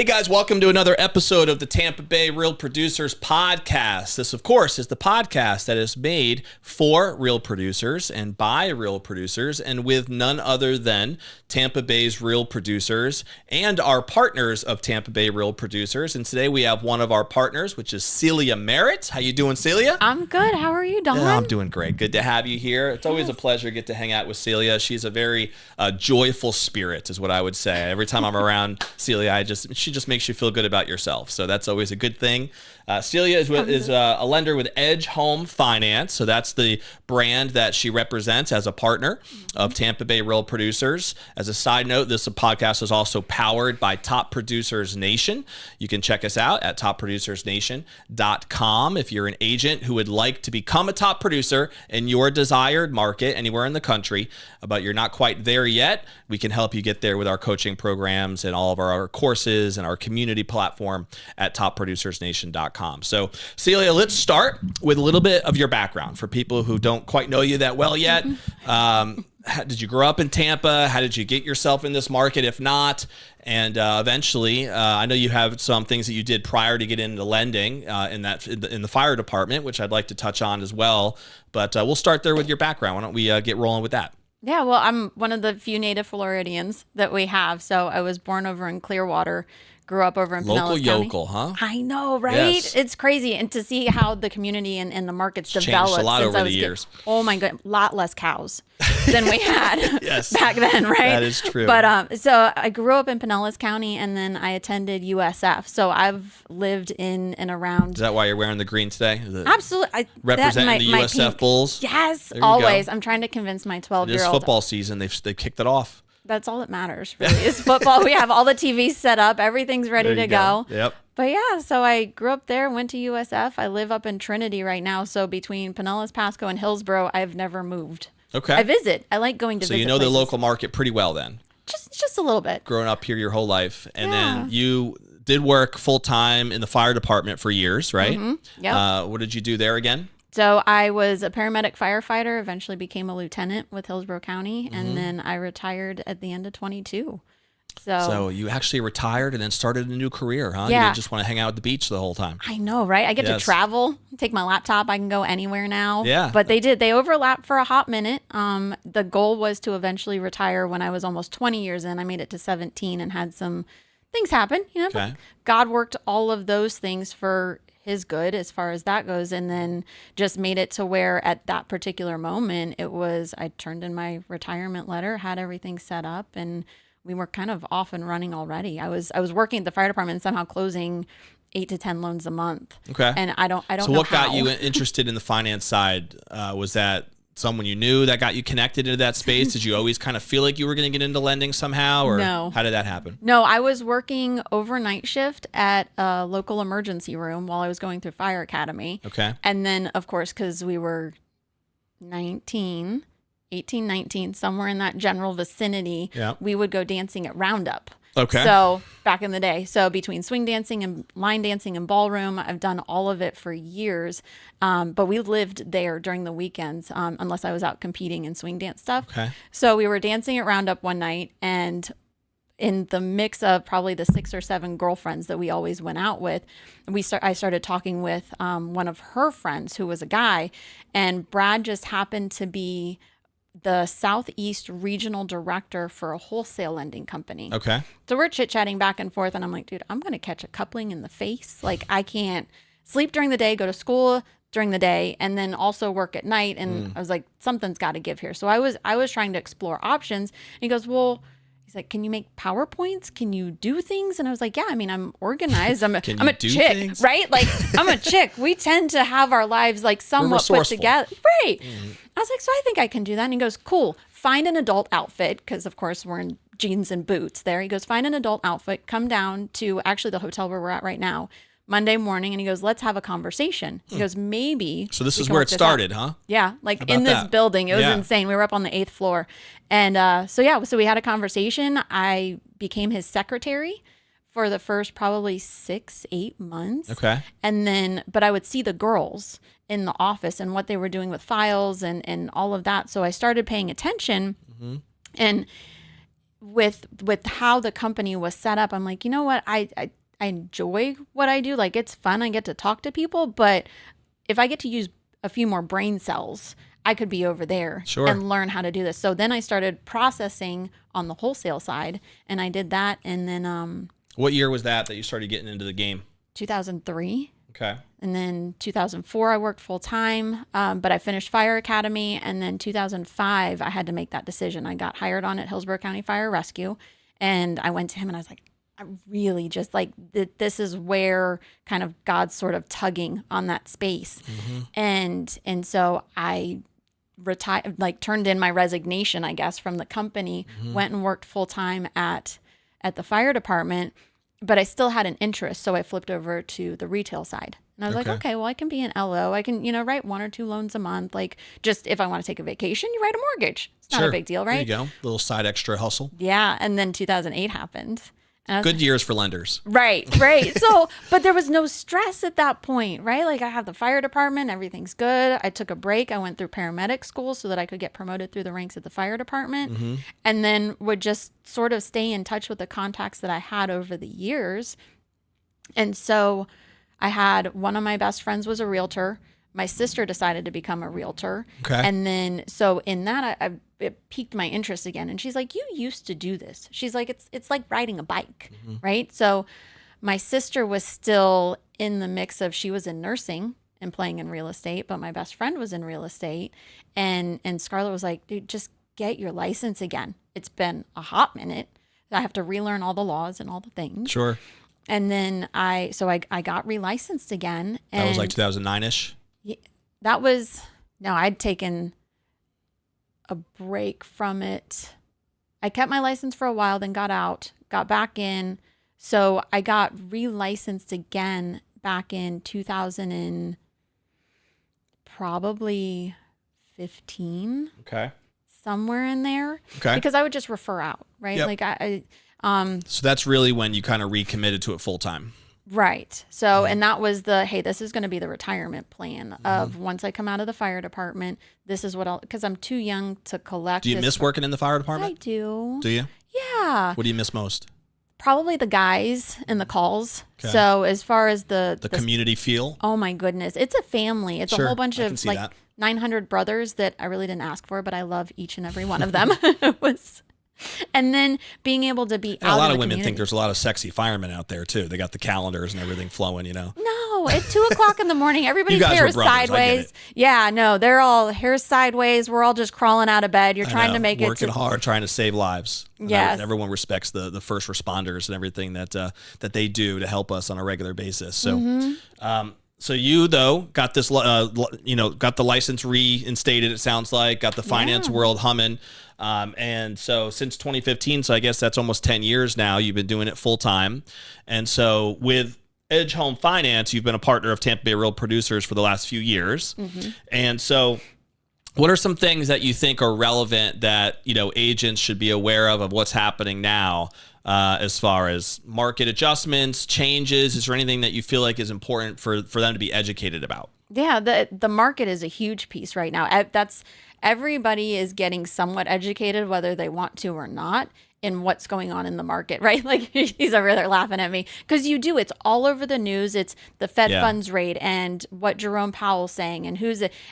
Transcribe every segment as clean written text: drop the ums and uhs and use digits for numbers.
guys, welcome to another episode of the Tampa Bay Real Producers Podcast. This, of course, is the podcast that is made for real producers and by real producers and with none other than Tampa Bay's real producers and our partners of Tampa Bay Real Producers. And today we have one of our partners, which is Celia Merritt. How you doing, Celia? I'm good. How are you, Don? Yeah, I'm doing great. Good to have you here. It's always a pleasure to get to hang out with Celia. She's a very joyful spirit, is what I would say. Every time I'm around Celia, she just makes you feel good about yourself. So that's always a good thing. Celia is a lender with Edge Home Finance. So that's the brand that she represents as a partner of Tampa Bay Real Producers. As a side note, this podcast is also powered by Top Producers Nation. You can check us out at topproducersnation.com if you're an agent who would like to become a top producer in your desired market anywhere in the country, but you're not quite there yet. We can help you get there with our coaching programs and all of our courses and our community platform at topproducersnation.com. So, Celia, let's start with a little bit of your background for people who don't quite know you that well yet. Did you grow up in Tampa? How did you get yourself in this market, if not? And eventually, I know you have some things that you did prior to get into lending in the fire department, which I'd like to touch on as well. But we'll start there with your background. Why don't we get rolling with that? Yeah, well, I'm one of the few native Floridians that we have. So I was born over in Clearwater, grew up over in Pinellas County. Local yokel, huh? I know, right? Yes. It's crazy. And to see how the community and the market's developed changed a lot since over the years. Oh my God, a lot less cows than we had back then, right? That is true. But so I grew up in Pinellas County, and then I attended USF. So I've lived in and around. Is that why you're wearing the green today? Absolutely. Representing the USF Bulls? Yes, always. I'm trying to convince my 12-year-old. It is football season. They've kicked it off. That's all that matters, really, is football. We have all the TVs set up. Everything's ready to go. Yep. But yeah, so I grew up there, went to USF. I live up in Trinity right now. So between Pinellas, Pasco, and Hillsborough, I've never moved. Okay. I visit. I like going to visit. So you know places. the local market pretty well then? Just a little bit. Growing up here your whole life. And then you did work full-time in the fire department for years, right? Mm-hmm. Yeah. What did you do there again? So I was a paramedic firefighter, eventually became a lieutenant with Hillsborough County, and then I retired at the end of 22. So you actually retired and then started a new career, huh? Yeah. You didn't just want to hang out at the beach the whole time. I know, right? I get to travel, take my laptop. I can go anywhere now. Yeah. But they overlapped for a hot minute. The goal was to eventually retire when I was almost 20 years in. I made it to 17 and had some things happen. Okay. God worked all of those things for his good as far as that goes, and then just made it to where at that particular moment I turned in my retirement letter, had everything set up, and we were kind of off and running already. I was working at the fire department and somehow closing 8 to 10 loans a month. Okay. And I don't know So what how. got you interested in the finance side? Was that someone you knew that got you connected into that space? Did you always kind of feel like you were going to get into lending somehow, or No. How did that happen? No, I was working overnight shift at a local emergency room while I was going through fire academy. Okay. And then, of course, because we were 18, 19, somewhere in that general vicinity, we would go dancing at Roundup. Okay. So back in the day, so between swing dancing and line dancing and ballroom, I've done all of it for years. But we lived there during the weekends, unless I was out competing in swing dance stuff. Okay. So we were dancing at Roundup one night, and in the mix of probably the 6 or 7 girlfriends that we always went out with, I started talking with one of her friends who was a guy, and Brad just happened to be the Southeast regional director for a wholesale lending company. Okay. So we're chit-chatting back and forth, and I'm like, dude, I'm going to catch a coupling in the face. Like, I can't sleep during the day, go to school during the day, and then also work at night. And I was like, something's got to give here. So I was trying to explore options. And he goes, well, he's like, can you make PowerPoints? Can you do things? And I was like, yeah, I mean, I'm organized. I'm a chick, things? right? Like, I'm a chick. We tend to have our lives like somewhat put together. Right. I was like, so I think I can do that. And he goes, cool, find an adult outfit. Because of course we're in jeans and boots there. He goes, find an adult outfit, come down to actually the hotel where we're at right now, Monday morning. And he goes, let's have a conversation. He goes, maybe. So this is where it started, huh? Yeah. Like in this building. It was insane. We were up on the 8th floor. And so we had a conversation. I became his secretary for the first probably 6-8 months. Okay. And then, but I would see the girls in the office and what they were doing with files and all of that. So I started paying attention. And with how the company was set up, I'm like, you know what? I enjoy what I do. Like, it's fun. I get to talk to people, but if I get to use a few more brain cells, I could be over there and learn how to do this. So then I started processing on the wholesale side, and I did that. And then what year was that you started getting into the game? 2003. Okay. And then 2004, I worked full time, but I finished fire academy. And then 2005, I had to make that decision. I got hired on at Hillsborough County Fire Rescue, and I went to him and I was like, I really just like, this is where kind of God's sort of tugging on that space. And so I retired, like turned in my resignation, I guess, from the company, went and worked full time at the fire department, but I still had an interest. So I flipped over to the retail side. And I was like, okay, well, I can be an LO. I can, write 1 or 2 loans a month. Like, just if I want to take a vacation, you write a mortgage. It's not a big deal, right? There you go. Little side extra hustle. Yeah. And then 2008 happened. Good years for lenders. Right. So, but there was no stress at that point, right? Like, I have the fire department, everything's good. I took a break. I went through paramedic school so that I could get promoted through the ranks at the fire department, and then would just sort of stay in touch with the contacts that I had over the years. And so I had one of my best friends was a realtor. My sister decided to become a realtor. Okay. And then, so in that, it piqued my interest again. And she's like, you used to do this. She's like, it's like riding a bike, right? So my sister was still in the mix of, she was in nursing and playing in real estate, but my best friend was in real estate. And Scarlett was like, dude, just get your license again. It's been a hot minute. I have to relearn all the laws and all the things. Sure. And then I got relicensed again. And that was like 2009-ish? That was, no, I'd taken a break from it. I kept my license for a while, then got out, got back in. So I got relicensed again back in 2000 and probably 15. Okay. Somewhere in there. Okay. Because I would just refer out, right? Yep. Like so that's really when you kind of recommitted to it full time. Right. So, and that was hey, this is going to be the retirement plan of once I come out of the fire department, this is what because I'm too young to collect. Do you miss working in the fire department? I do. Do you? Yeah. What do you miss most? Probably the guys and the calls. Okay. So as far as the community feel. Oh my goodness. It's a family. It's a whole bunch of like that. 900 brothers that I really didn't ask for, but I love each and every one of them. It was. And then being able to be out a lot in of the women community. Think there's a lot of sexy firemen out there too. They got the calendars and everything flowing, No, at 2:00 in the morning, everybody's hair is sideways. Yeah, no, they're all hair sideways. We're all just crawling out of bed. You're trying to make working hard, trying to save lives. Yes. Everyone respects the first responders and everything that they do to help us on a regular basis. So, so you though got this, got the license reinstated. It sounds like got the finance world humming. And so since 2015, so I guess that's almost 10 years now, you've been doing it full time. And so with Edge Home Finance, you've been a partner of Tampa Bay Real Producers for the last few years. And so what are some things that you think are relevant that, agents should be aware of what's happening now, as far as market adjustments, changes? Is there anything that you feel like is important for them to be educated about? Yeah, the market is a huge piece right now. Everybody is getting somewhat educated, whether they want to or not, in what's going on in the market, right? Like, he's over there laughing at me because it's all over the news. It's the Fed funds rate and what Jerome Powell's saying and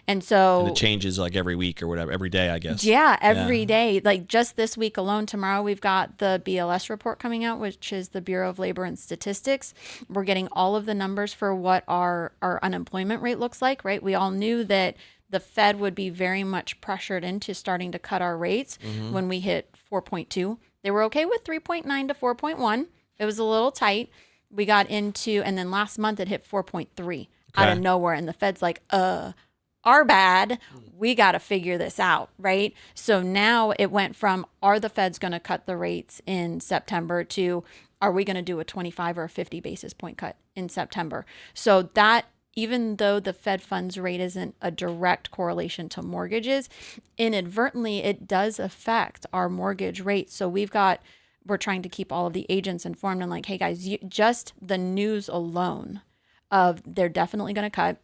and it changes like every week or whatever, every day, I guess. Yeah, every day. Like just this week alone, tomorrow we've got the BLS report coming out, which is the Bureau of Labor and Statistics. We're getting all of the numbers for what our unemployment rate looks like, right? We all knew that the Fed would be very much pressured into starting to cut our rates when we hit 4.2. They were okay with 3.9 to 4.1. It was a little tight. We got into, and then last month it hit 4.3 out of nowhere. And the Fed's like, our bad. We got to figure this out, right? So now it went from, are the Feds going to cut the rates in September to, are we going to do a 25 or a 50 basis point cut in September? So that, even though the Fed funds rate isn't a direct correlation to mortgages, inadvertently it does affect our mortgage rate. So we're trying to keep all of the agents informed and like, hey guys, just the news alone of they're definitely going to cut.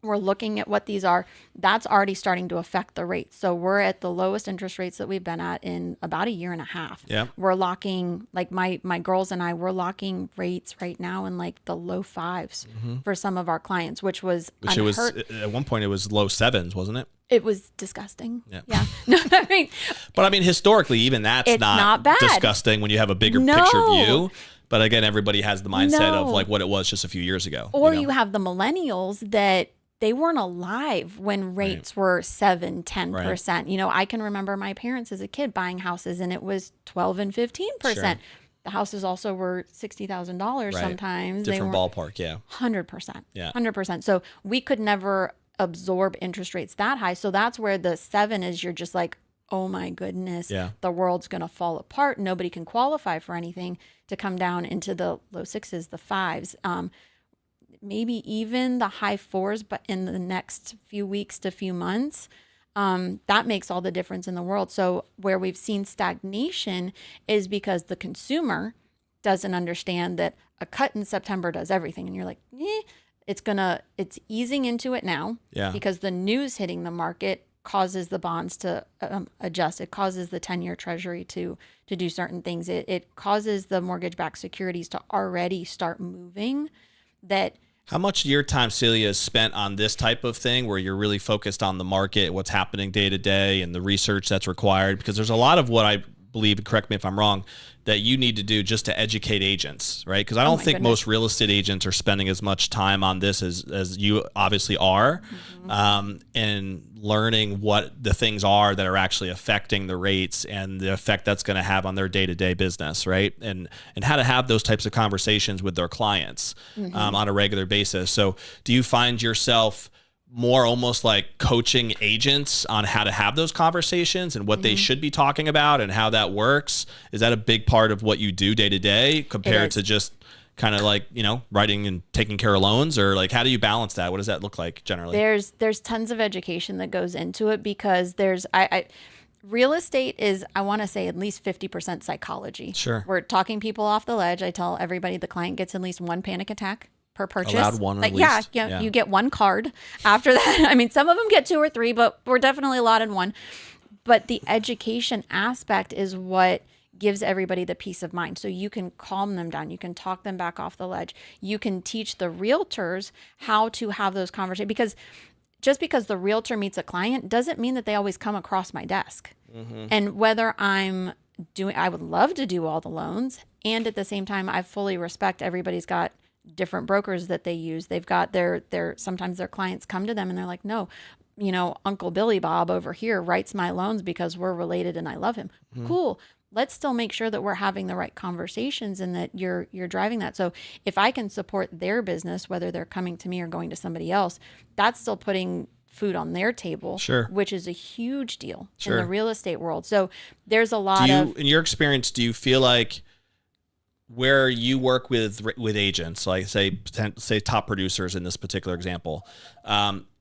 we're looking at what these are, that's already starting to affect the rates. So we're at the lowest interest rates that we've been at in about a year and a half. Yeah. We're locking, like my girls and I, we're locking rates right now in like the low fives for some of our clients, which was at one point it was low sevens, wasn't it? It was disgusting. Yeah. No, I mean, But I mean, historically, even that's it's not bad. disgusting when you have a bigger picture view. But again, everybody has the mindset of like what it was just a few years ago. Or you have the millennials that they weren't alive when rates were 7, 10%. Right. You know, I can remember my parents as a kid buying houses and it was 12 and 15%. Sure. The houses also were $60,000 sometimes. Different ballpark, yeah. 100%. Yeah. 100%. So we could never absorb interest rates that high. So that's where the 7 is, you're just like, oh my goodness, the world's going to fall apart. Nobody can qualify for anything, to come down into the low 6s, the 5s. Maybe even the high 4s, but in the next few weeks to few months, that makes all the difference in the world. So where we've seen stagnation is because the consumer doesn't understand that a cut in September does everything. And you're like, it's easing into it now because the news hitting the market causes the bonds to adjust. It causes the 10-year treasury to do certain things. It causes the mortgage-backed securities to already start moving. How much of your time, Celia, is spent on this type of thing where you're really focused on the market, what's happening day to day, and the research that's required? Because there's a lot of what I believe, and correct me if I'm wrong, that you need to do just to educate agents, right? Because I don't think most real estate agents are spending as much time on this as you obviously are, and learning what the things are that are actually affecting the rates and the effect that's going to have on their day-to-day business, right? And how to have those types of conversations with their clients on a regular basis. So do you find yourself more almost like coaching agents on how to have those conversations and what they should be talking about and how that works? Is that a big part of what you do day to day compared to just kind of like, you know, writing and taking care of loans? Or like, how do you balance that? What does that look like generally? There's tons of education that goes into it because real estate is, I want to say, at least 50% psychology. Sure. We're talking people off the ledge. I tell everybody the client gets at least one panic attack per purchase. Allowed one at least. Yeah, you get one card after that. I mean, some of them get 2 or 3, but we're definitely allotted one. But the education aspect is what gives everybody the peace of mind. So you can calm them down. You can talk them back off the ledge. You can teach the realtors how to have those conversations. Because just because the realtor meets a client doesn't mean that they always come across my desk. And whether I would love to do all the loans. And at the same time, I fully respect everybody's got different brokers that they use. They've got sometimes their clients come to them and they're like, no, you know, Uncle Billy Bob over here writes my loans because we're related and I love him. Cool. Let's still make sure that we're having the right conversations and that you're driving that. So if I can support their business, whether they're coming to me or going to somebody else, that's still putting food on their table, which is a huge deal in the real estate world. So there's a lot in your experience, do you feel like where you work with agents, like say top producers in this particular example,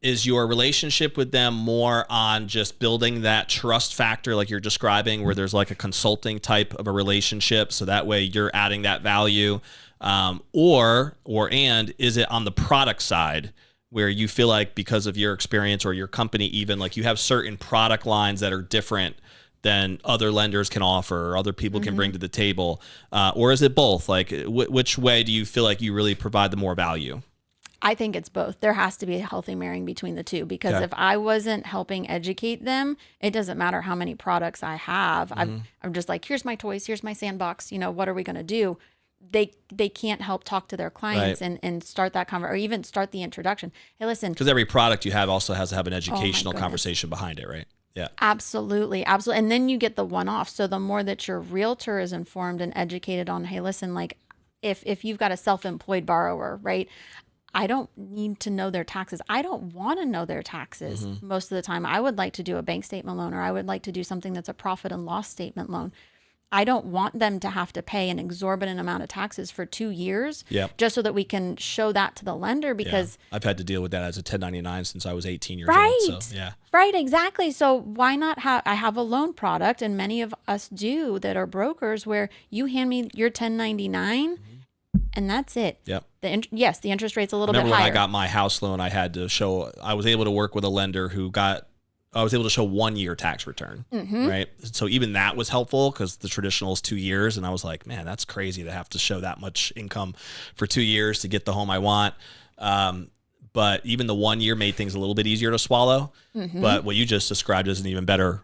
is your relationship with them more on just building that trust factor like you're describing, where there's like a consulting type of a relationship, so that way you're adding that value, or is it on the product side where you feel like because of your experience or your company, even like you have certain product lines that are different than other lenders can offer or other people can bring to the table? Or is it both? Like which way do you feel like you really provide the more value? I think it's both. There has to be a healthy marrying between the two, because if I wasn't helping educate them, it doesn't matter how many products I have. I'm just like, here's my toys, here's my sandbox, you know, what are we going to do? They can't help talk to their clients and start that conversation, or even start the introduction. Hey, listen. Because every product you have also has to have an educational conversation behind it, right? Yeah. Absolutely. Absolutely. And then you get the one-off. So the more that your realtor is informed and educated on, hey, listen, like if you've got a self-employed borrower, right? I don't need to know their taxes. I don't want to know their taxes most of the time. I would like to do a bank statement loan, or I would like to do something that's a profit and loss statement loan. I don't want them to have to pay an exorbitant amount of taxes for 2 years just so that we can show that to the lender, because I've had to deal with that as a 1099 since I was 18 years old. So, Right, exactly. So why not I have a loan product, and many of us do, that are brokers, where you hand me your 1099 And that's it. Yep. Yes, the interest rate's a little bit Remember higher. when I got my house loan, I was able to work with a lender I was able to show 1 year tax return, right? So even that was helpful because the traditional is 2 years. And I was like, man, that's crazy to have to show that much income for 2 years to get the home I want. But even the 1 year made things a little bit easier to swallow. But what you just described is an even better,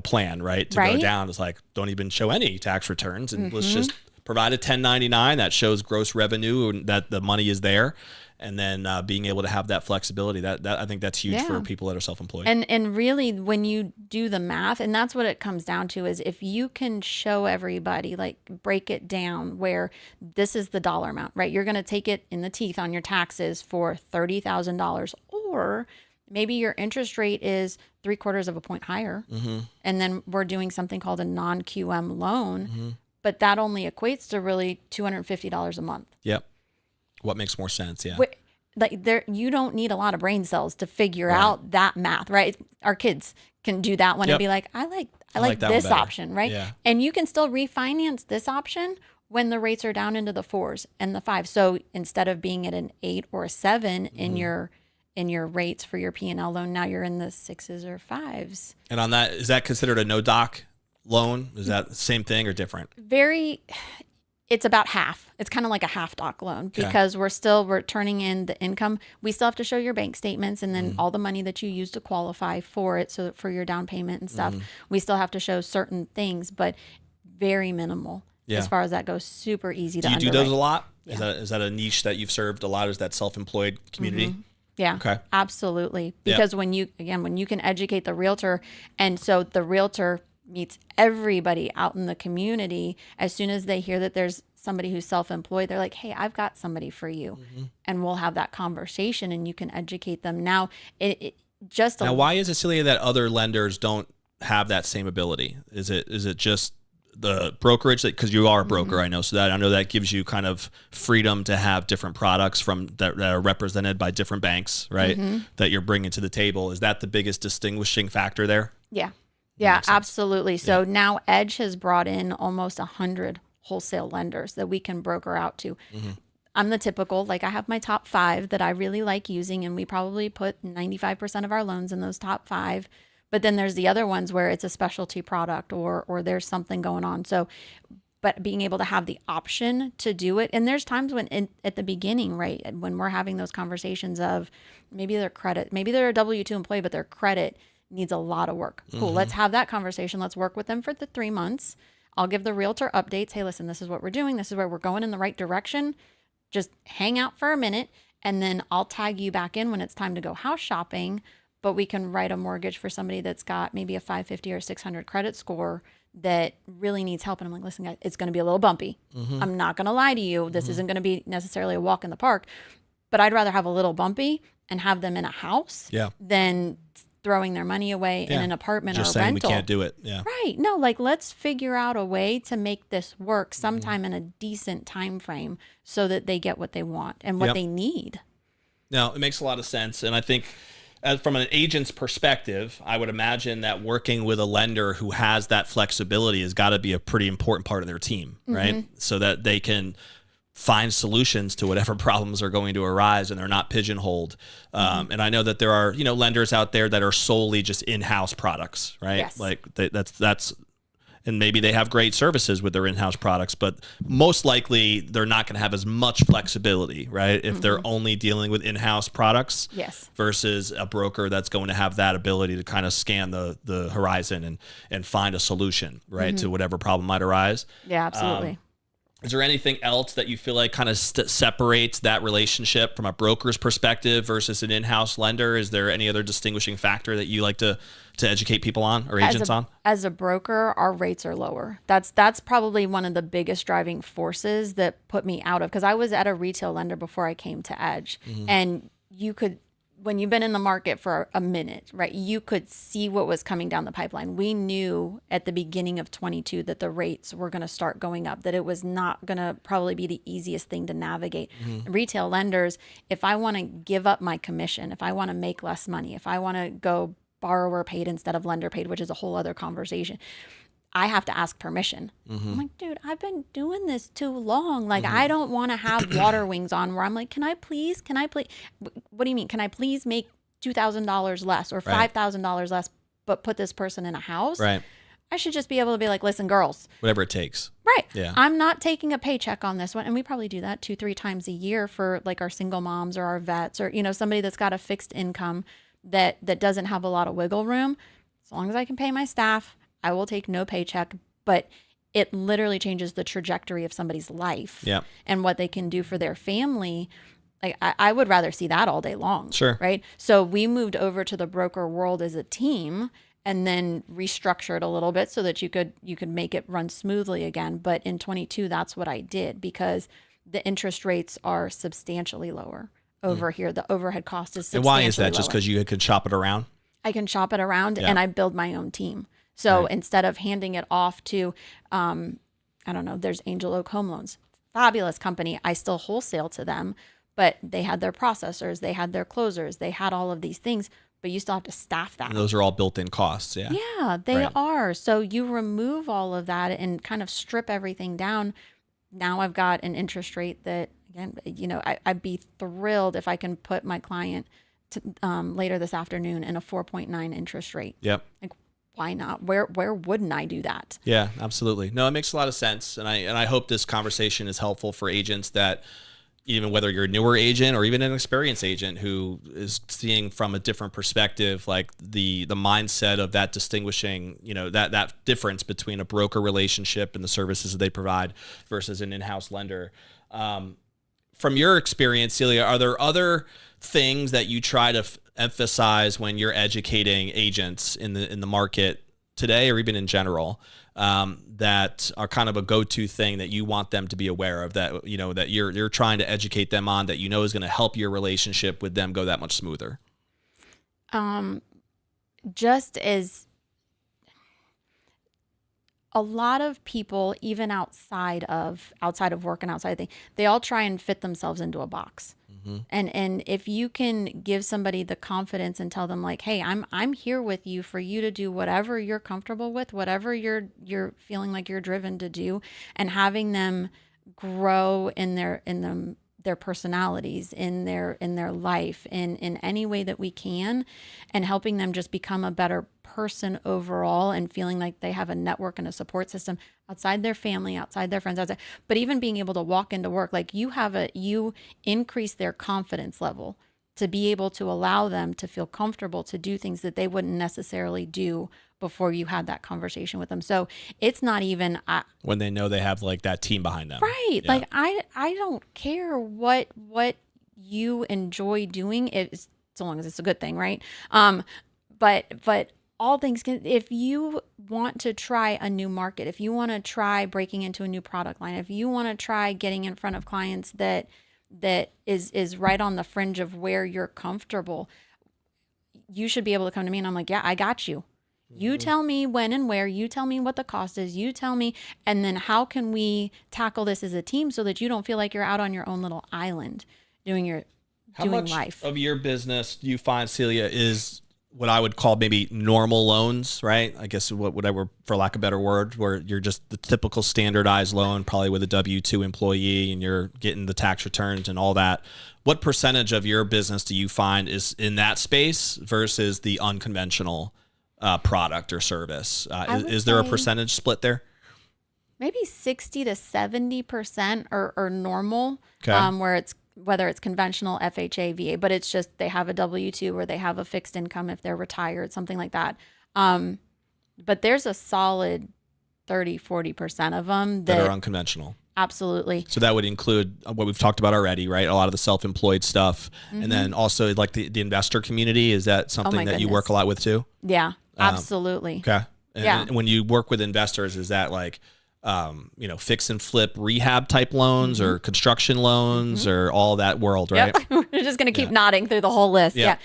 plan, right? To go down is like, don't even show any tax returns and let's just provide a 1099 that shows gross revenue and that the money is there. And then being able to have that flexibility, that I think that's huge for people that are self-employed. And really, when you do the math, and that's what it comes down to, is if you can show everybody, like break it down where this is the dollar amount, right? You're going to take it in the teeth on your taxes for $30,000, or maybe your interest rate is 3/4 of a point higher. And then we're doing something called a non-QM loan, but that only equates to really $250 a month. Yep. What makes more sense? Yeah. Like you don't need a lot of brain cells to figure out that math, right? Our kids can do that one and be like, I like this option, right? Yeah. And you can still refinance this option when the rates are down into the 4s and the 5s. So instead of being at an 8 or a 7 in your rates for your P&L loan, now you're in the 6s or 5s. And on that, is that considered a no doc loan? Is that the same thing or different? It's about half. It's kind of like a half doc loan because we're turning in the income. We still have to show your bank statements and then all the money that you use to qualify for it. So for your down payment and stuff, we still have to show certain things, but very minimal as far as that goes. Super easy to underwrite. Do you do those a lot? Yeah. Is that a niche that you've served a lot? Is that self-employed community? Yeah, okay. Absolutely. Because when you can educate the realtor, and so the realtor meets everybody out in the community, as soon as they hear that there's somebody who's self-employed, they're like, hey, I've got somebody for you. And we'll have that conversation and you can educate them. Now, why is it, Celia, that other lenders don't have that same ability? Is it just the brokerage, because you are a broker, I know, so that I know that gives you kind of freedom to have different products that are represented by different banks, right? That you're bringing to the table. Is that the biggest distinguishing factor there? Yeah, absolutely. So now Edge has brought in almost 100 wholesale lenders that we can broker out to. I'm the typical, I have my top 5 that I really like using, and we probably put 95% of our loans in those top 5. But then there's the other ones where it's a specialty product or there's something going on. So, but being able to have the option to do it. And there's times when at the beginning, right, when we're having those conversations of maybe they're a W-2 employee, but their credit needs a lot of work. Cool. Let's have that conversation. Let's work with them for the 3 months. I'll give the realtor updates. Hey, listen, this is what we're doing. This is where we're going in the right direction. Just hang out for a minute. And then I'll tag you back in when it's time to go house shopping. But we can write a mortgage for somebody that's got maybe a 550 or 600 credit score that really needs help. And I'm like, listen, guys, it's going to be a little bumpy. I'm not going to lie to you. This isn't going to be necessarily a walk in the park. But I'd rather have a little bumpy and have them in a house than throwing their money away in an apartment just or a saying rental. We can't do it. Yeah. Right. No, let's figure out a way to make this work sometime in a decent time frame so that they get what they want and what they need. No, it makes a lot of sense. And I think from an agent's perspective, I would imagine that working with a lender who has that flexibility has got to be a pretty important part of their team, right? So that they can find solutions to whatever problems are going to arise and they're not pigeonholed. And I know that there are, lenders out there that are solely just in-house products, right? Yes. That's, and maybe they have great services with their in-house products, but most likely they're not going to have as much flexibility, right? If they're only dealing with in-house products versus a broker that's going to have that ability to kind of scan the horizon and find a solution, right? To whatever problem might arise. Yeah, absolutely. Is there anything else that you feel like kind of separates that relationship from a broker's perspective versus an in-house lender? Is there any other distinguishing factor that you like to educate people on or agents on? As a broker, our rates are lower. That's probably one of the biggest driving forces that put me out of, because I was at a retail lender before I came to Edge. And when you've been in the market for a minute, right, you could see what was coming down the pipeline. We knew at the beginning of 22 that the rates were going to start going up, that it was not going to probably be the easiest thing to navigate. Retail lenders, if I want to give up my commission, if I want to make less money, if I want to go borrower paid instead of lender paid, which is a whole other conversation, I have to ask permission. I'm like, dude, I've been doing this too long. Like, I don't want to have water wings on where I'm like, can I please? What do you mean? Can I please make $2,000 less or $5,000 less, but put this person in a house? Right. I should just be able to be like, listen, girls. Whatever it takes. Right. Yeah. I'm not taking a paycheck on this one. And we probably do that 2-3 times a year for like our single moms or our vets or, somebody that's got a fixed income that doesn't have a lot of wiggle room. As long as I can pay my staff, I will take no paycheck, but it literally changes the trajectory of somebody's life and what they can do for their family. Like I would rather see that all day long. Sure. Right. So we moved over to the broker world as a team and then restructured a little bit so that you could make it run smoothly again. But in 22, that's what I did because the interest rates are substantially lower over here. The overhead cost is substantially And why is that? lower. Just because you can shop it around? I can shop it around and I build my own team. So instead of handing it off to, I don't know, there's Angel Oak Home Loans, fabulous company. I still wholesale to them, but they had their processors, they had their closers, they had all of these things, but you still have to staff that. And those are all built-in costs. Yeah. Yeah, they are. So you remove all of that and kind of strip everything down. Now I've got an interest rate that, again, I'd be thrilled if I can put my client later this afternoon in a 4.9 interest rate. Yep. Like, why not? Where wouldn't I do that? Yeah, absolutely. No, it makes a lot of sense. And I hope this conversation is helpful for agents that even whether you're a newer agent or even an experienced agent who is seeing from a different perspective, like the mindset of that distinguishing, that difference between a broker relationship and the services that they provide versus an in-house lender. From your experience, Celia, are there other things that you try to emphasize when you're educating agents in the market today or even in general that are kind of a go-to thing that you want them to be aware of, that that you're trying to educate them on, that is going to help your relationship with them go that much smoother? Just as a lot of people, even outside of work and outside of things, they all try and fit themselves into a box. And if you can give somebody the confidence and tell them like, hey, I'm here with you for you to do whatever you're comfortable with, whatever you're feeling like you're driven to do, and having them grow in their personalities, in their life, in any way that we can, and helping them just become a better person overall, and feeling like they have a network and a support system outside their family, outside their friends, but even being able to walk into work, like you increase their confidence level to be able to allow them to feel comfortable to do things that they wouldn't necessarily do before you had that conversation with them. So it's not even when they know they have like that team behind them. Right. Yeah. Like I don't care what you enjoy doing, so long as it's a good thing, right? But all things if you want to try a new market, if you want to try breaking into a new product line, if you want to try getting in front of clients that is right on the fringe of where you're comfortable, you should be able to come to me and I'm like, yeah, I got you. You tell me when and where, you tell me what the cost is, you tell me, and then how can we tackle this as a team so that you don't feel like you're out on your own little island doing life. How much of your business do you find, Celia, is what I would call maybe normal loans, right? I guess whatever, for lack of a better word, where you're just the typical standardized loan, probably with a W-2 employee, and you're getting the tax returns and all that. What percentage of your business do you find is in that space versus the unconventional product or service? Is there a percentage split there? Maybe 60 to 70% are normal, okay. Whether it's conventional, FHA, VA, but it's just they have a W-2 or they have a fixed income if they're retired, something like that. But there's a solid 30, 40% of them that are unconventional. Absolutely. So that would include what we've talked about already, right? A lot of the self-employed stuff. And then also like the investor community. Is that something that you work a lot with too? Yeah, absolutely. Okay. And when you work with investors, is that like, fix and flip rehab type loans or construction loans or all that world, right? Yep. We're just going to keep nodding through the whole list. Yeah.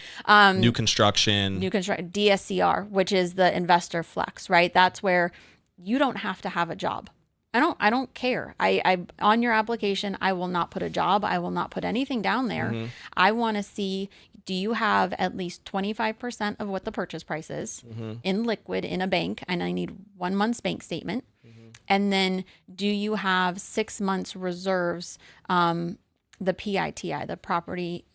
New construction, DSCR, which is the investor flex, right? That's where you don't have to have a job. I don't care. I on your application, I will not put a job. I will not put anything down there. I want to see, do you have at least 25% of what the purchase price is in liquid in a bank? And I need 1 month's bank statement. And then do you have 6 months reserves, the PITI, the property,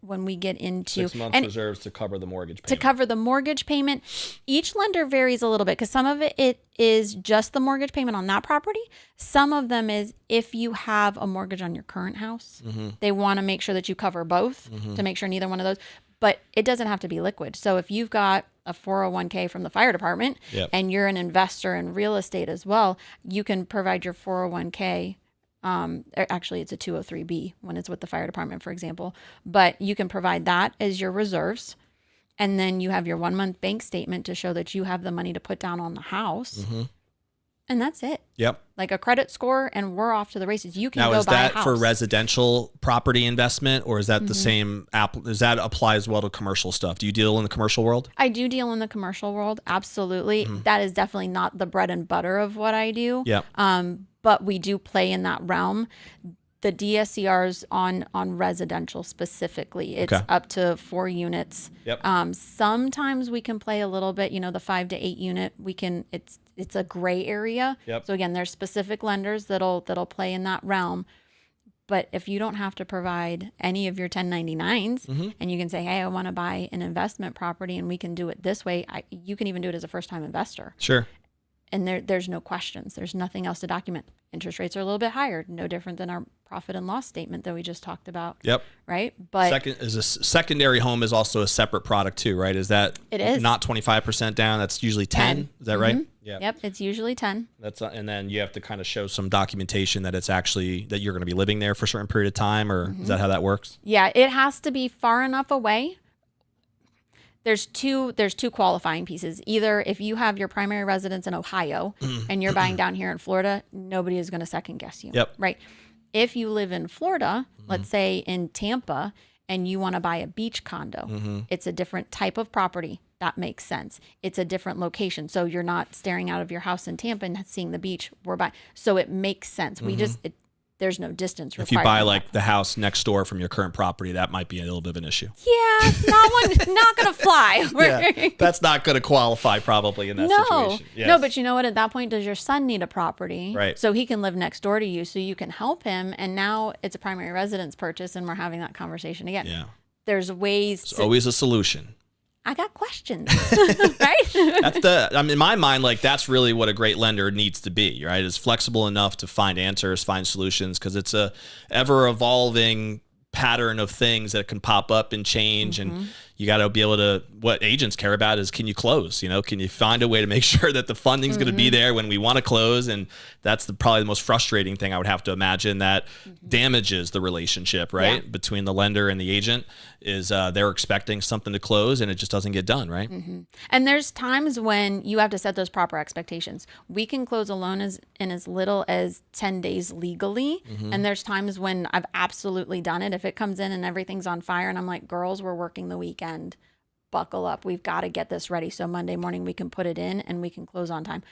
when we get into 6 months reserves to cover the mortgage payment. To cover the mortgage payment. Each lender varies a little bit because some of it is just the mortgage payment on that property. Some of them is if you have a mortgage on your current house, they want to make sure that you cover both to make sure neither one of those. But it doesn't have to be liquid. So if you've got a 401k from the fire department and you're an investor in real estate as well, you can provide your 401k. Actually, it's a 203B when it's with the fire department, for example. But you can provide that as your reserves. And then you have your 1 month bank statement to show that you have the money to put down on the house. And that's it. Yep. Like a credit score, and we're off to the races. You can now, go is buy a that house. for residential property investment, or is that the same does that apply as well to commercial stuff? Do you deal in the commercial world? I do deal in the commercial world. Absolutely. That is definitely not the bread and butter of what I do. Yep. But we do play in that realm. The DSCRs on residential specifically, it's up to 4 units. Yep. Sometimes we can play a little bit, the 5 to 8 unit. We can. It's a gray area. Yep. So again, there's specific lenders that'll play in that realm. But if you don't have to provide any of your 1099s, and you can say, hey, I want to buy an investment property, and we can do it this way. You can even do it as a first-time investor. Sure. And there's no questions. There's nothing else to document. Interest rates are a little bit higher, no different than our profit and loss statement that we just talked about. Yep. Right. But secondary home is also a separate product too, right? Is that it is not 25% down? That's usually 10. Is that right? Yeah. Yep. It's usually 10. And then you have to kind of show some documentation that it's actually that you're going to be living there for a certain period of time, or is that how that works? Yeah. It has to be far enough away. There's two qualifying pieces. Either if you have your primary residence in Ohio and you're buying down here in Florida, nobody is going to second guess you. Yep. Right. If you live in Florida, let's say in Tampa, and you want to buy a beach condo, it's a different type of property. That makes sense. It's a different location. So you're not staring out of your house in Tampa and seeing the beach. So it makes sense. There's no distance required. If you buy like the house next door from your current property, that might be a little bit of an issue. Yeah, not going to fly. Yeah, that's not going to qualify probably in that situation. Yes. No, but you know what? At that point, does your son need a property? Right. So he can live next door to you, so you can help him. And now it's a primary residence purchase, and we're having that conversation again. Yeah. There's ways. There's always a solution. I got questions, right? In my mind, like that's really what a great lender needs to be, right? Is flexible enough to find answers, find solutions, because it's a ever evolving pattern of things that can pop up and change. And you got to be able to, what agents care about is, can you close? Can you find a way to make sure that the funding's going to be there when we want to close? And that's probably the most frustrating thing I would have to imagine that damages the relationship, right? Yeah. Between the lender and the agent is they're expecting something to close and it just doesn't get done, right? And there's times when you have to set those proper expectations. We can close a loan in as little as 10 days legally. And there's times when I've absolutely done it. If it comes in and everything's on fire and I'm like, girls, we're working the weekend. Buckle up. We've got to get this ready. So Monday morning we can put it in and we can close on time.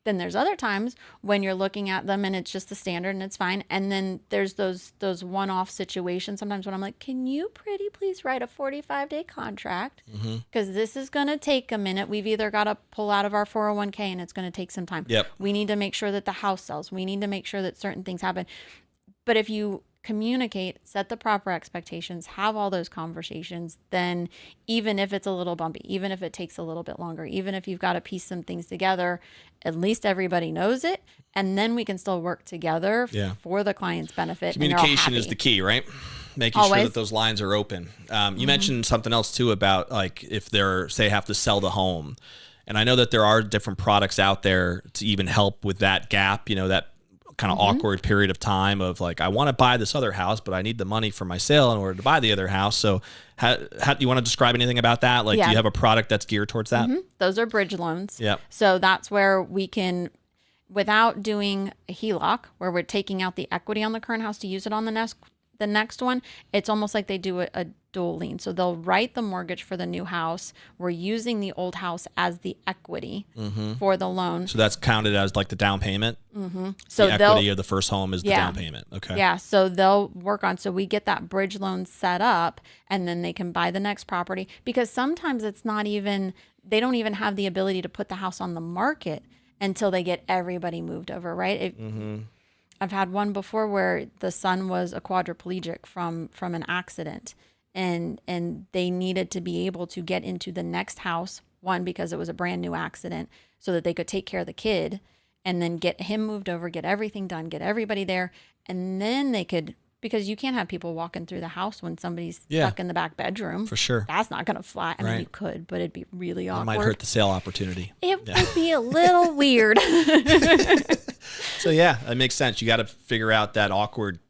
Then there's other times when you're looking at them and it's just the standard and it's fine. And then there's those one-off situations sometimes when I'm like, can you pretty please write a 45-day contract? Because this is going to take a minute. We've either got to pull out of our 401k and it's going to take some time. Yep. We need to make sure that the house sells. We need to make sure that certain things happen. But if you communicate, set the proper expectations, have all those conversations, then even if it's a little bumpy, even if it takes a little bit longer, even if you've got to piece some things together, at least everybody knows it. And then we can still work together for the client's benefit. Communication is the key, right? Making sure that those lines are open. You mentioned something else too about like if they're, say, have to sell the home. And I know that there are different products out there to even help with that gap, that kind of awkward period of time of like, I want to buy this other house, but I need the money for my sale in order to buy the other house. So how do you want to describe anything about that? Like, do you have a product that's geared towards that? Those are bridge loans. Yeah. So that's where we can, without doing a HELOC, where we're taking out the equity on the current house to use it on the the next one, it's almost like they do a dual lien. So they'll write the mortgage for the new house. We're using the old house as the equity for the loan. So that's counted as like the down payment? So the equity of the first home is the down payment. Okay. Yeah. So they'll work on, so we get that bridge loan set up and then they can buy the next property, because sometimes it's not even, they don't even have the ability to put the house on the market until they get everybody moved over, right? I've had one before where the son was a quadriplegic from an accident, and they needed to be able to get into the next house, one, because it was a brand new accident, so that they could take care of the kid and then get him moved over, get everything done, get everybody there, and then they could, because you can't have people walking through the house when somebody's stuck in the back bedroom. For sure. That's not going to fly. I mean, you could, but it'd be really awkward. It might hurt the sale opportunity. It would be a little weird. So yeah, it makes sense. You got to figure out that awkward,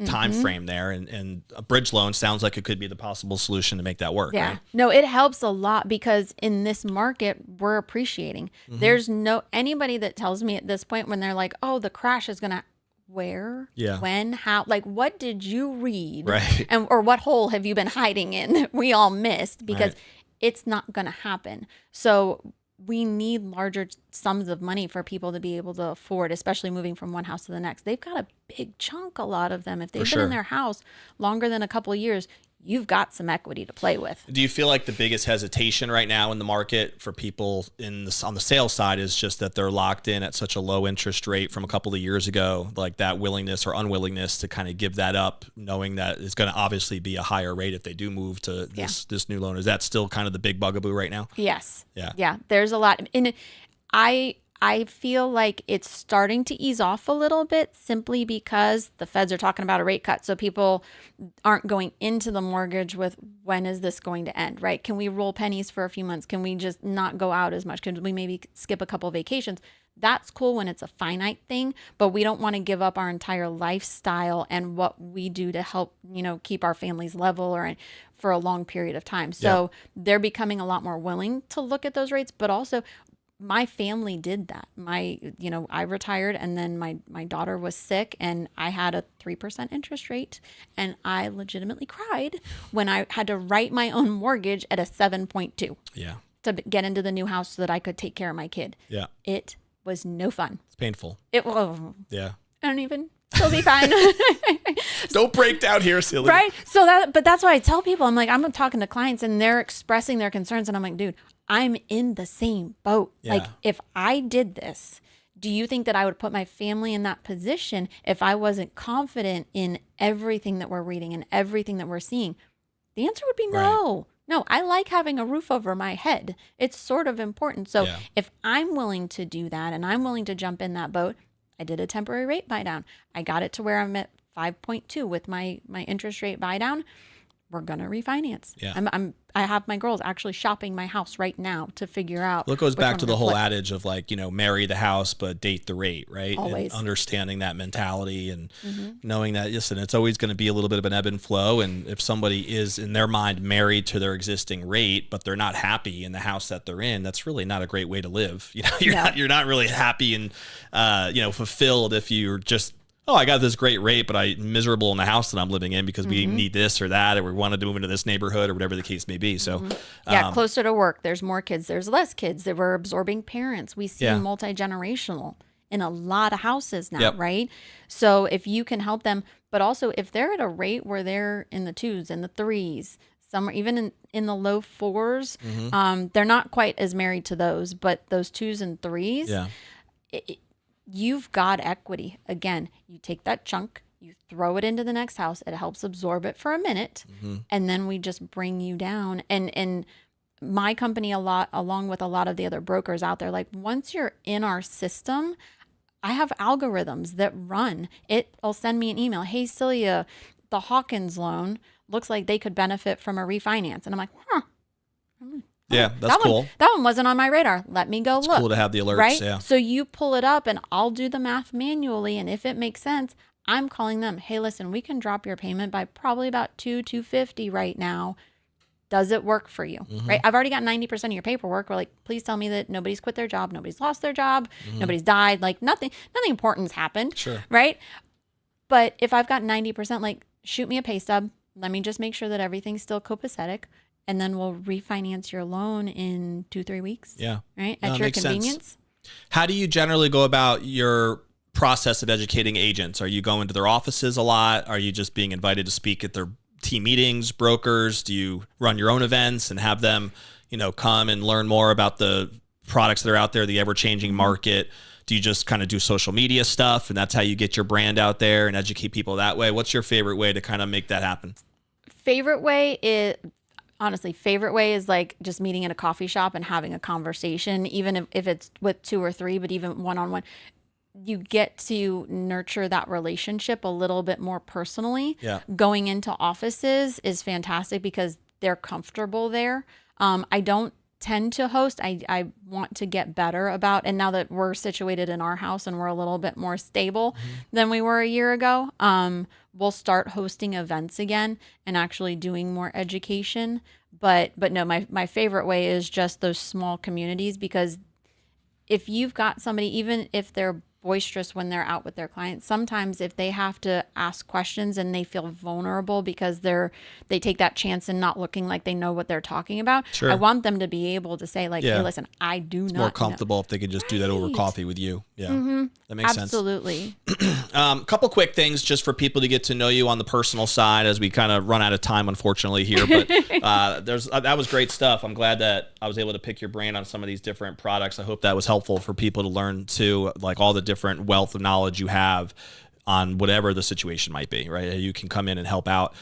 time frame there, and a bridge loan sounds like it could be the possible solution to make that work. Yeah. Right? No, it helps a lot, because in this market, we're appreciating. There's anybody that tells me at this point when they're like, oh, the crash is going to, where, when, how, like, what did you read? Right. Or what hole have you been hiding in that we all missed? Because it's not going to happen. So we need larger sums of money for people to be able to afford, especially moving from one house to the next. They've got a big chunk, a lot of them. If they've been in their house longer than a couple of years, you've got some equity to play with. Do you feel like the biggest hesitation right now in the market for people on the sales side is just that they're locked in at such a low interest rate from a couple of years ago, like that willingness or unwillingness to kind of give that up, knowing that it's going to obviously be a higher rate if they do move to this new loan? Is that still kind of the big bugaboo right now? Yes. Yeah. Yeah. There's a lot. And I feel like it's starting to ease off a little bit, simply because the feds are talking about a rate cut. So people aren't going into the mortgage with, when is this going to end, right? Can we roll pennies for a few months? Can we just not go out as much? Can we maybe skip a couple of vacations? That's cool when it's a finite thing, but we don't want to give up our entire lifestyle and what we do to help, keep our families level or for a long period of time. So they're becoming a lot more willing to look at those rates, but also my family did that. I retired, and then my daughter was sick, and I had a 3% interest rate, and I legitimately cried when I had to write my own mortgage at a 7.2. Yeah. To get into the new house so that I could take care of my kid. Yeah. It was no fun. It's painful. Yeah. I don't even. Still be fine. Don't break down here, Celia. Right? But that's why I tell people, I'm like, I'm talking to clients and they're expressing their concerns, and I'm like, dude, I'm in the same boat. Yeah. Like, if I did this, do you think that I would put my family in that position if I wasn't confident in everything that we're reading and everything that we're seeing? The answer would be no. No, I like having a roof over my head. It's sort of important. So if I'm willing to do that and I'm willing to jump in that boat, I did a temporary rate buy down. I got it to where I'm at 5.2 with my interest rate buy down. We're going to refinance. Yeah. I have my girls actually shopping my house right now to figure out. Well, it goes back to the whole adage of marry the house, but date the rate, right? Always. And understanding that mentality and knowing that, listen, it's always going to be a little bit of an ebb and flow. And if somebody is in their mind married to their existing rate, but they're not happy in the house that they're in, that's really not a great way to live. You're not really happy and, fulfilled if you're just, oh, I got this great rate, but I'm miserable in the house that I'm living in because we need this or that, or we wanted to move into this neighborhood or whatever the case may be. So, closer to work, there's more kids, there's less kids. They were absorbing parents. We see multi-generational in a lot of houses now, right? So if you can help them, but also if they're at a rate where they're in the 2s and the 3s, some are even in the low 4s, they're not quite as married to those, but those 2s and 3s, you've got equity. Again, you take that chunk, you throw it into the next house. It helps absorb it for a minute, and then we just bring you down. And my company, along with a lot of the other brokers out there, like, once you're in our system, I have algorithms that run. It'll send me an email. Hey, Celia, the Hawkins loan looks like they could benefit from a refinance. And I'm like, yeah, that's cool. That one wasn't on my radar. Let me go look. It's cool to have the alerts, right? Yeah. So you pull it up and I'll do the math manually. And if it makes sense, I'm calling them. Hey, listen, we can drop your payment by probably about $250 right now. Does it work for you? Right? I've already got 90% of your paperwork. We're like, please tell me that nobody's quit their job, nobody's lost their job, nobody's died. Like nothing important's happened. Sure. Right? But if I've got 90%, like shoot me a pay stub. Let me just make sure that everything's still copacetic. And then we'll refinance your loan in 2-3 weeks. Yeah. Right? At your convenience. How do you generally go about your process of educating agents? Are you going to their offices a lot? Are you just being invited to speak at their team meetings, brokers? Do you run your own events and have them, come and learn more about the products that are out there, the ever-changing market? Do you just kind of do social media stuff and that's how you get your brand out there and educate people that way? What's your favorite way to kind of make that happen? Favorite way is like just meeting in a coffee shop and having a conversation, even if it's with 2 or 3, but even one-on-one. You get to nurture that relationship a little bit more personally. Yeah. Going into offices is fantastic because they're comfortable there. I don't tend to host. I want to get better about, and now that we're situated in our house and we're a little bit more stable than we were a year ago, we'll start hosting events again and actually doing more education. But no, my favorite way is just those small communities, because if you've got somebody, even if they're boisterous when they're out with their clients, sometimes if they have to ask questions and they feel vulnerable because they take that chance and not looking like they know what they're talking about, Sure. I want them to be able to say like, hey, listen, I do not know. More comfortable if they could just do that over coffee with you. Yeah. That makes sense. Absolutely. Couple quick things just for people to get to know you on the personal side as we kind of run out of time, unfortunately, here. But that was great stuff. I'm glad that I was able to pick your brain on some of these different products. I hope that was helpful for people to learn too, like all the different wealth of knowledge you have on whatever the situation might be, right? You can come in and help out.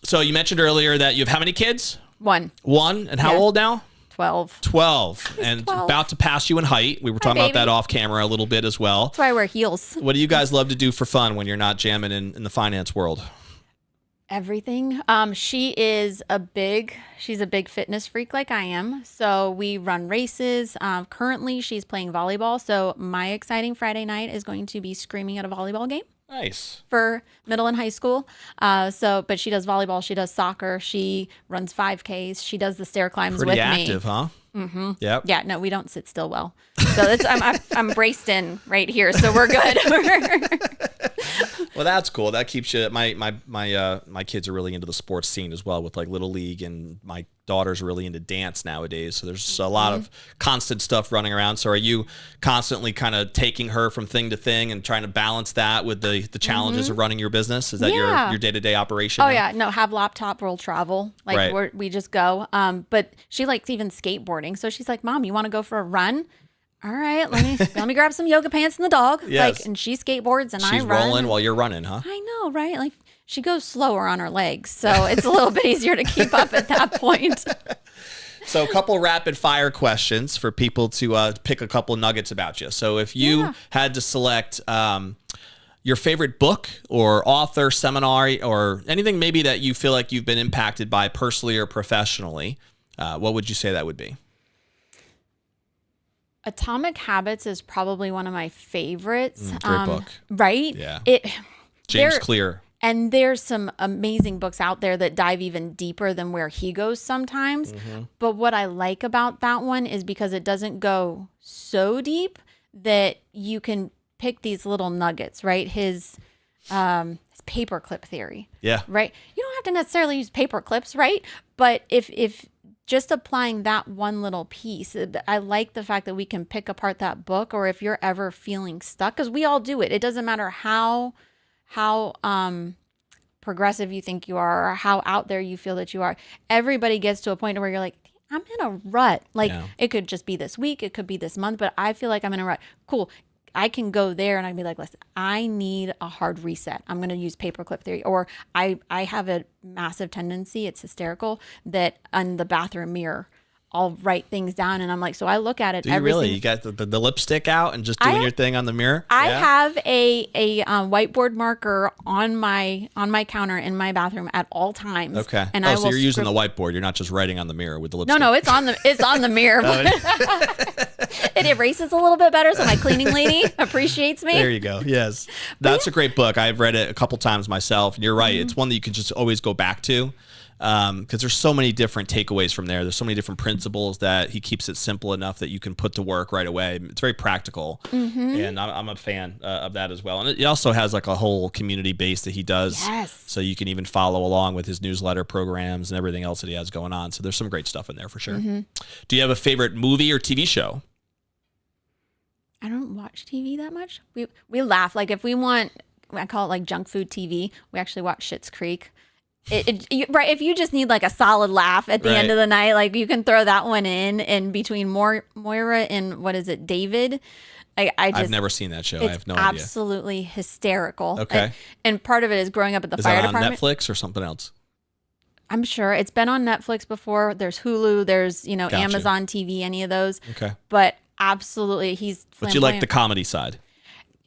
So you mentioned earlier that you have how many kids? One. And how old now? 12. 12 and 12. About to pass you in height. We were talking about that off camera a little bit as well. That's why I wear heels. What do you guys love to do for fun when you're not jamming in the finance world? Everything. She's a big fitness freak like I am. So we run races. Currently she's playing volleyball. So my exciting Friday night is going to be screaming at a volleyball game. Nice. For middle and high school. But she does volleyball. She does soccer. She runs 5Ks. She does the stair climbs Pretty with active, me. Huh? Mm-hmm. Yep. Yeah. No, we don't sit still well. So I'm braced in right here. So we're good. Well, that's cool. That keeps you. My kids are really into the sports scene as well, with like Little League, and my daughter's really into dance nowadays. So there's a lot of constant stuff running around. So are you constantly kind of taking her from thing to thing and trying to balance that with the challenges of running your business? Is that your day-to-day operation? Oh yeah, no, have laptop, we'll travel. Like we just go. But she likes even skateboarding. So she's like, Mom, you want to go for a run? All right, let me grab some yoga pants and the dog. Yes. Like, and she skateboards and I run. She's rolling while you're running, huh? I know, right? Like she goes slower on her legs, so it's a little bit easier to keep up at that point. So a couple rapid fire questions for people to pick a couple nuggets about you. So if you had to select your favorite book or author, seminar, or anything maybe that you feel like you've been impacted by personally or professionally, what would you say that would be? Atomic Habits is probably one of my favorites. Great book. Right? Yeah. James Clear. And there's some amazing books out there that dive even deeper than where he goes sometimes. But what I like about that one is because it doesn't go so deep that you can pick these little nuggets, right? His paperclip theory. Yeah. Right? You don't have to necessarily use paper clips, right? But if just applying that one little piece, I like the fact that we can pick apart that book, or if you're ever feeling stuck, because we all do it. It doesn't matter how progressive you think you are or how out there you feel that you are. Everybody gets to a point where you're like, I'm in a rut. Like it could just be this week, it could be this month, but I feel like I'm in a rut. Cool. I can go there and I'd be like, listen, I need a hard reset. I'm going to use paperclip theory. Or I have a massive tendency, it's hysterical, that on the bathroom mirror, I'll write things down and I'm like, so I look at it. Do you really? You got the lipstick out and just doing your thing on the mirror? I have a whiteboard marker on my counter in my bathroom at all times. Okay. And so you're using the whiteboard. You're not just writing on the mirror with the lipstick. No, it's on the mirror. It erases a little bit better, so my cleaning lady appreciates me. There you go. Yes. That's a great book. I've read it a couple times myself. And you're right. It's one that you can just always go back to. because there's so many different takeaways from there. There's so many different principles that he keeps it simple enough that you can put to work right away. It's very practical, and I'm a fan of that as well. And it also has like a whole community base that he does, so you can even follow along with his newsletter programs and everything else that he has going on. So there's some great stuff in there for sure. Do you have a favorite movie or TV show? I don't watch TV that much. We laugh. Like if we want, I call it like junk food TV. We actually watch Schitt's Creek. Right. If you just need like a solid laugh at the end of the night, like you can throw that one in between Moira and what is it, David? I've never seen that show. It's I have no idea. Absolutely hysterical. Okay. And part of it is growing up at the is fire that on department. Netflix or something else? I'm sure it's been on Netflix before. There's Hulu. There's Gotcha. Amazon TV. Any of those. Okay. But absolutely, he's. But you like the comedy side.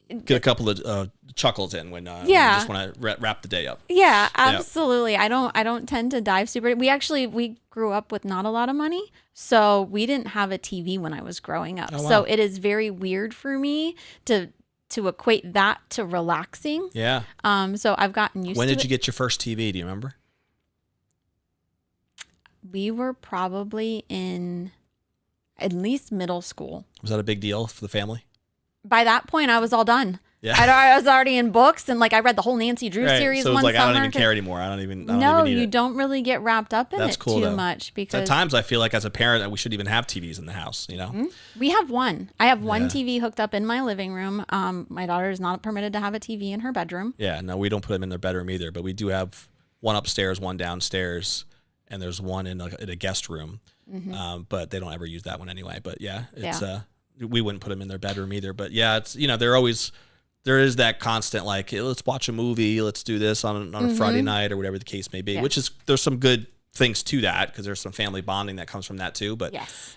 Get a couple of chuckles in when you just want to wrap the day up. Yeah, absolutely. Yep. I don't tend to dive super. We grew up with not a lot of money, so we didn't have a TV when I was growing up. Oh, wow. So it is very weird for me to equate that to relaxing. Yeah. So I've gotten used to it. When did you get your first TV? Do you remember? We were probably in at least middle school. Was that a big deal for the family? By that point, I was all done. Yeah. I was already in books, and like I read the whole Nancy Drew series. So it was one like, summer. I don't even care anymore. I don't even need you don't really get wrapped up in it cool, too though. much because at times I feel like as a parent that we should even have TVs in the house. You know, we have one. I have one TV hooked up in my living room. My daughter is not permitted to have a TV in her bedroom. Yeah, no, we don't put them in their bedroom either. But we do have one upstairs, one downstairs, and there's one in a guest room. But they don't ever use that one anyway. But it's we wouldn't put them in their bedroom either. But yeah, it's there is that constant like, hey, let's watch a movie, let's do this on a Friday night or whatever the case may be. Which is there's some good things to that because there's some family bonding that comes from that too. But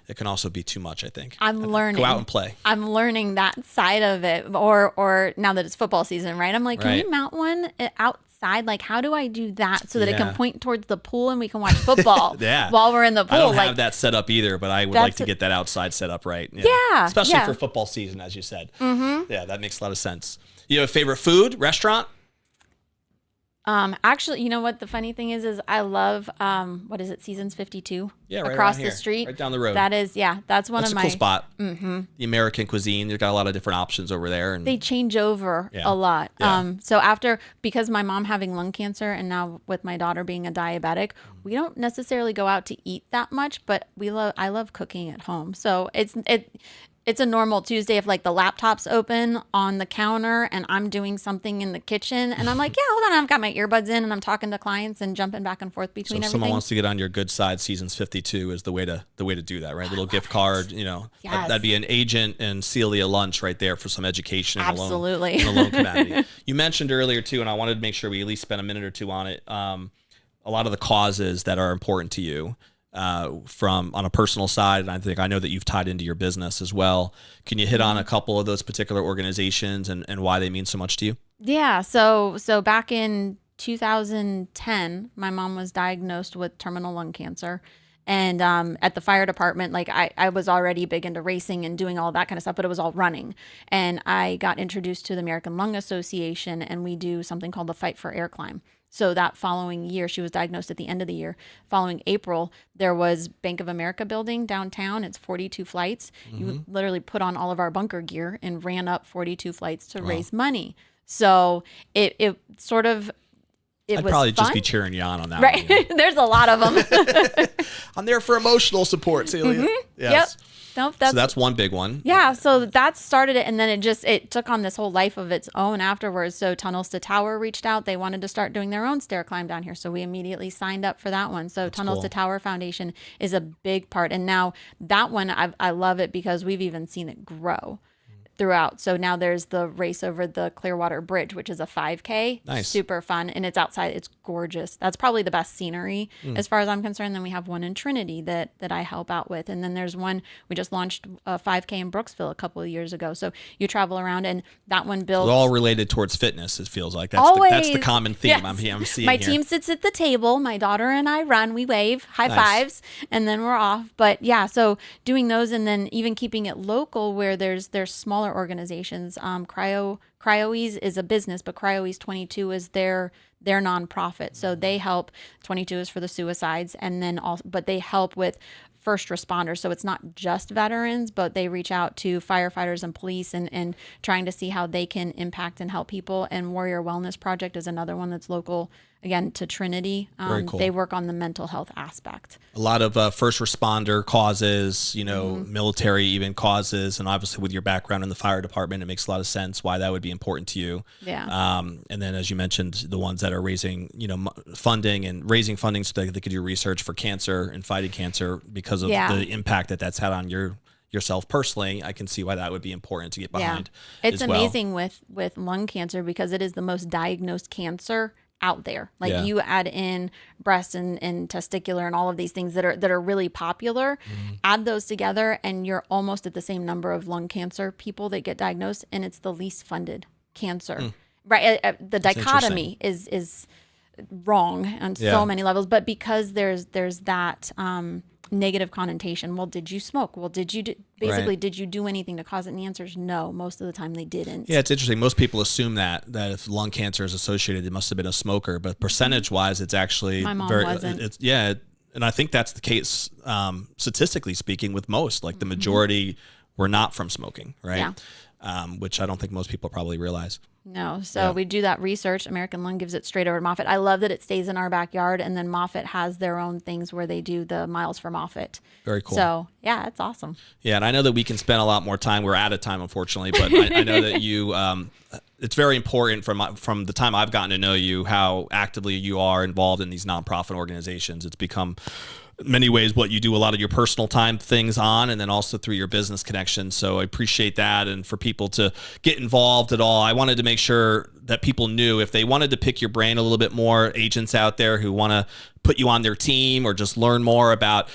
it can also be too much. I think I'm learning. Go out and play. I'm learning that side of it. Or now that it's football season, right? I'm like, can we mount one outside? Like, how do I do that so that it can point towards the pool and we can watch football while we're in the pool? I don't have that set up either, but I would like to get that outside set up right. Yeah. Especially for football season, as you said. Yeah, that makes a lot of sense. You have a favorite food, restaurant? Actually, you know what the funny thing is I love what is it, Seasons 52? Yeah, right across the the street, right down the road. That's one of my. That's a cool spot. The American cuisine, they've got a lot of different options over there, and they change over a lot. So because my mom having lung cancer and now with my daughter being a diabetic, we don't necessarily go out to eat that much, but I love cooking at home. So it's a normal Tuesday if like the laptop's open on the counter and I'm doing something in the kitchen and I'm like, yeah, hold on, I've got my earbuds in and I'm talking to clients and jumping back and forth between everything. If someone wants to get on your good side, Seasons 52 is the way to do that, right? Little gift card, that'd be an agent and Celia lunch right there for some education in the loan community. You mentioned earlier too, and I wanted to make sure we at least spend a minute or two on it. A lot of the causes that are important to you. From on a personal side, and I know that you've tied into your business as well. Can you hit on a couple of those particular organizations and why they mean so much to you? Yeah. So back in 2010, my mom was diagnosed with terminal lung cancer. And at the fire department, like I was already big into racing and doing all that kind of stuff, but it was all running. And I got introduced to the American Lung Association, and we do something called the Fight for Air Climb. So that following year, she was diagnosed at the end of the year. Following April, there was Bank of America building downtown. It's 42 flights. You literally put on all of our bunker gear and ran up 42 flights to raise money. So it sort of, I'd was probably fun. Just be cheering you on that right? one. There's a lot of them. I'm there for emotional support, Celia. Yes. Yep. Nope, so that's one big one. Yeah, so that started it, and then it took on this whole life of its own afterwards. So Tunnels to Tower reached out. They wanted to start doing their own stair climb down here, so we immediately signed up for that one. So that's Tunnels to Tower Foundation is a big part. And now that one, I love it because we've even seen it grow throughout. So now there's the race over the Clearwater Bridge, which is a 5K. Nice. Super fun. And it's outside. It's gorgeous. That's probably the best scenery as far as I'm concerned. Then we have one in Trinity that I help out with. And then there's one, we just launched a 5K in Brooksville a couple of years ago. So you travel around and that one builds. It's all related towards fitness, it feels like. That's the common theme I'm seeing My team sits at the table. My daughter and I run. We wave, high fives, and then we're off. But yeah, so doing those and then even keeping it local where there's smaller organizations. CryoEase is a business, but CryoEase 22 is their They're nonprofit, so they help. 22 is for the suicides, and then also, but they help with first responders. So it's not just veterans, but they reach out to firefighters and police and trying to see how they can impact and help people. And Warrior Wellness Project is another one that's local, again, to Trinity. Very cool. They work on the mental health aspect. A lot of first responder causes, military even causes. And obviously with your background in the fire department, it makes a lot of sense why that would be important to you. Yeah. And then, as you mentioned, the ones that are raising, funding so that they could do research for cancer and fighting cancer because of the impact that's had on yourself personally. I can see why that would be important to get behind. Yeah. It's amazing with lung cancer because it is the most diagnosed cancer out there. Like you add in breast and testicular and all of these things that are really popular, add those together and you're almost at the same number of lung cancer people that get diagnosed, and it's the least funded cancer. Right. The dichotomy is wrong on so many levels, but because there's that negative connotation. Well, did you smoke? Well, did you did you do anything to cause it? And the answer is no. Most of the time they didn't. Yeah, it's interesting. Most people assume that if lung cancer is associated, it must have been a smoker, but percentage wise, it's actually my mom wasn't. And I think that's the case statistically speaking with most. Like the majority were not from smoking, right? Yeah. Which I don't think most people probably realize. No. So we do that research. American Lung gives it straight over to Moffitt. I love that it stays in our backyard, and then Moffitt has their own things where they do the Miles for Moffitt. Very cool. So yeah, it's awesome. Yeah. And I know that we can spend a lot more time. We're out of time, unfortunately, but I know that you, it's very important from the time I've gotten to know you, how actively you are involved in these nonprofit organizations. It's become many ways what you do a lot of your personal time things on, and then also through your business connections. So I appreciate that. And for people to get involved at all, I wanted to make sure that people knew if they wanted to pick your brain a little bit more, agents out there who want to put you on their team or just learn more about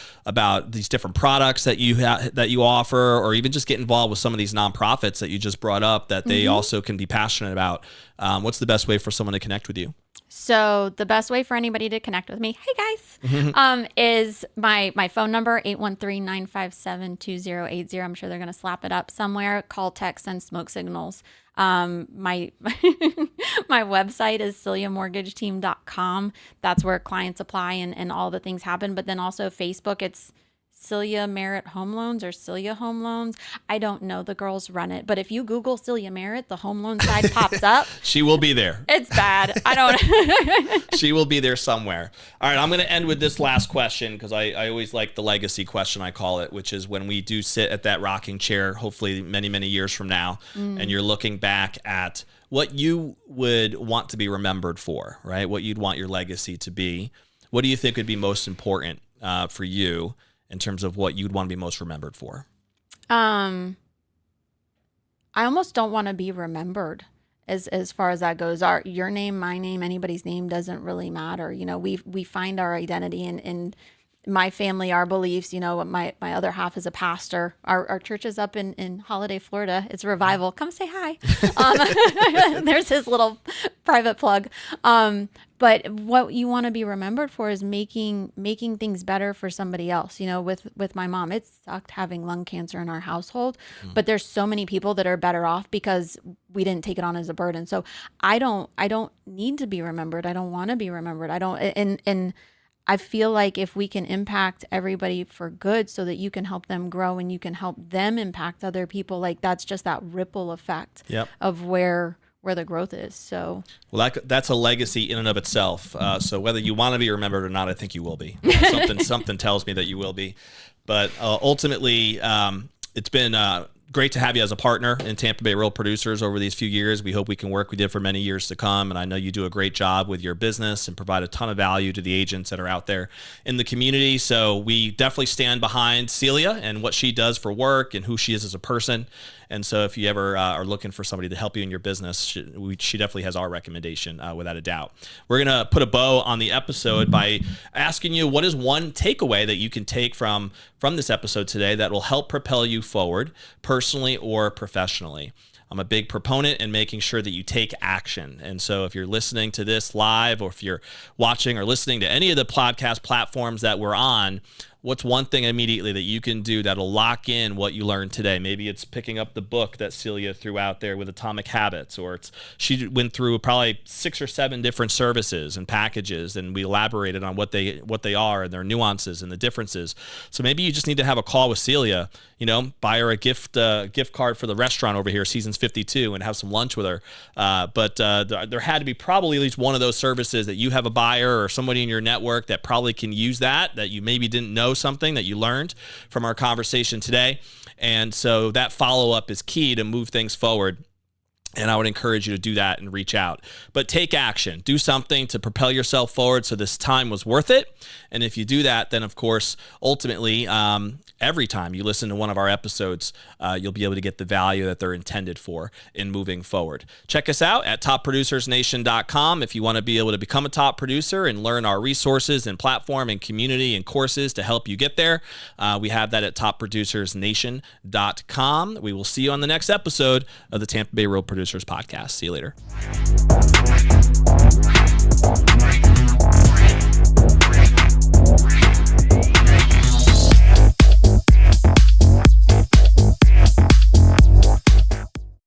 these different products that you offer, or even just get involved with some of these nonprofits that you just brought up that they also can be passionate about. What's the best way for someone to connect with you? So the best way for anybody to connect with me, hey guys, is my phone number, 813-957-2080. I'm sure they're going to slap it up somewhere. Call, text, send smoke signals. My website is celiamortgageteam.com. That's where clients apply and all the things happen. But then also Facebook, it's Celia Merritt Home Loans or Celia Home Loans. I don't know. The girls run it. But if you Google Celia Merritt, the home loan side pops up. She will be there. It's bad. I don't. She will be there somewhere. All right. I'm going to end with this last question because I always like the legacy question, I call it, which is when we do sit at that rocking chair, hopefully many, many years from now, and you're looking back at what you would want to be remembered for, right? What you'd want your legacy to be. What do you think would be most important for you in terms of what you'd want to be most remembered for? I almost don't want to be remembered as far as that goes. Your name, my name, anybody's name doesn't really matter. We find our identity in my family, our beliefs. My other half is a pastor. Our church is up in Holiday, Florida. It's Revival. Come say hi. There's his little private plug. But what you want to be remembered for is making things better for somebody else. With my mom, it sucked having lung cancer in our household, but there's so many people that are better off because we didn't take it on as a burden. So I don't need to be remembered. I don't want to be remembered. And I feel like if we can impact everybody for good so that you can help them grow and you can help them impact other people, like that's just that ripple effect of where the growth is. So, well, that's a legacy in and of itself. So whether you want to be remembered or not, I think you will be. Something tells me that you will be. But ultimately, it's been great to have you as a partner in Tampa Bay Real Producers over these few years. We hope we can work with you for many years to come. And I know you do a great job with your business and provide a ton of value to the agents that are out there in the community. So we definitely stand behind Celia and what she does for work and who she is as a person. And so if you ever are looking for somebody to help you in your business, she definitely has our recommendation without a doubt. We're going to put a bow on the episode by asking you, what is one takeaway that you can take from this episode today that will help propel you forward personally or professionally? I'm a big proponent in making sure that you take action. And so if you're listening to this live or if you're watching or listening to any of the podcast platforms that we're on, What's one thing immediately that you can do that'll lock in what you learned today? Maybe it's picking up the book that Celia threw out there with Atomic Habits, or she went through probably 6 or 7 different services and packages, and we elaborated on what they are and their nuances and the differences. So maybe you just need to have a call with Celia, buy her a gift card for the restaurant over here, Seasons 52, and have some lunch with her. But there had to be probably at least one of those services that you have a buyer or somebody in your network that probably can use that you maybe didn't know something that you learned from our conversation today. And so that follow-up is key to move things forward. And I would encourage you to do that and reach out. But take action. Do something to propel yourself forward so this time was worth it. And if you do that, then, of course, ultimately, every time you listen to one of our episodes, you'll be able to get the value that they're intended for in moving forward. Check us out at topproducersnation.com if you want to be able to become a top producer and learn our resources and platform and community and courses to help you get there. We have that at topproducersnation.com. We will see you on the next episode of the Tampa Bay Real Producers Podcast. See you later.